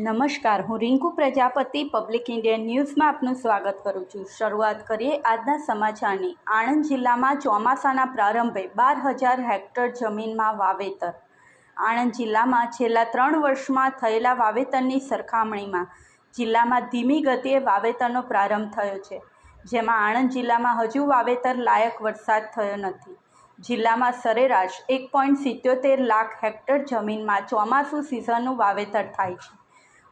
નમસ્કાર, હું Rinku Prajapati public Indian ન્યૂઝમાં આપનું સ્વાગત કરું છું। શરૂઆત કરીએ આજના સમાચારની। આણંદ જિલ્લામાં ચોમાસાના પ્રારંભે 12,000 હેક્ટર જમીનમાં વાવેતર। આણંદ જિલ્લામાં છેલ્લા 3 વર્ષમાં થયેલા વાવેતરની સરખામણીમાં જિલ્લામાં ધીમી ગતિએ વાવેતરનો પ્રારંભ થયો છે, જેમાં આણંદ જિલ્લામાં હજુ વાવેતર લાયક વરસાદ થયો નથી। જિલ્લામાં સરેરાશ 1.77 લાખ હેક્ટર જમીનમાં ચોમાસું સિઝનનું વાવેતર થાય છે।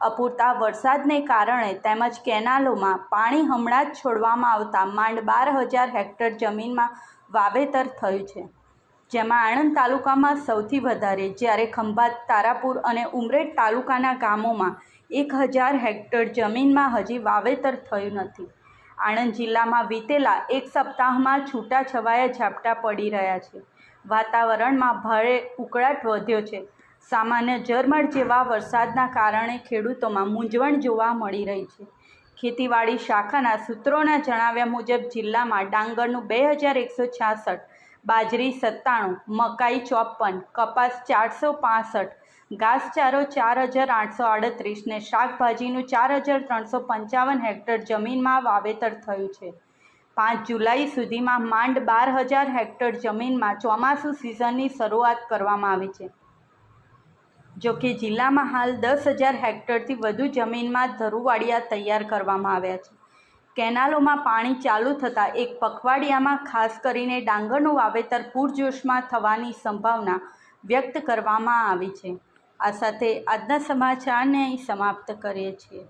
અપૂરતા વરસાદને કારણે તેમજ કેનાલોમાં પાણી હમણાં જ છોડવામાં આવતા માંડ 12,000 હેક્ટર જમીનમાં વાવેતર થયું છે, જેમાં આણંદ તાલુકામાં સૌથી વધારે, જ્યારે ખંભાત, તારાપુર અને ઉમરેઠ તાલુકાના ગામોમાં 1,000 હેક્ટર જમીનમાં હજી વાવેતર થયું નથી। આણંદ જિલ્લામાં વીતેલા એક સપ્તાહમાં છૂટાછવાયા ઝાપટાં પડી રહ્યા છે। વાતાવરણમાં ભારે ઉકળાટ વધ્યો છે। સામાન્ય ઝરમર જેવા વરસાદના કારણે ખેડૂતોમાં મૂંઝવણ જોવા મળી રહી છે। ખેતીવાડી શાખાના સૂત્રોના જણાવ્યા મુજબ જિલ્લામાં ડાંગરનું 2,166, બાજરી 97, મકાઈ 54, કપાસ 465, ઘાસચારો 4,838 ને શાકભાજીનું 4,355 હેક્ટર જમીનમાં વાવેતર થયું છે। 5 જુલાઈ સુધીમાં માંડ 12,000 હેક્ટર જમીનમાં ચોમાસું સિઝનની શરૂઆત કરવામાં આવી છે। જોકે જિલ્લામાં હાલ 10,000 હેક્ટરથી વધુ જમીનમાં ધરુવાડિયા તૈયાર કરવામાં આવ્યા છે। કેનાલોમાં પાણી ચાલુ થતાં એક પખવાડિયામાં ખાસ કરીને ડાંગરનું વાવેતર પૂરજોશમાં થવાની સંભાવના વ્યક્ત કરવામાં આવી છે। આ સાથે આજના સમાચારને અહીં સમાપ્ત કરીએ છીએ।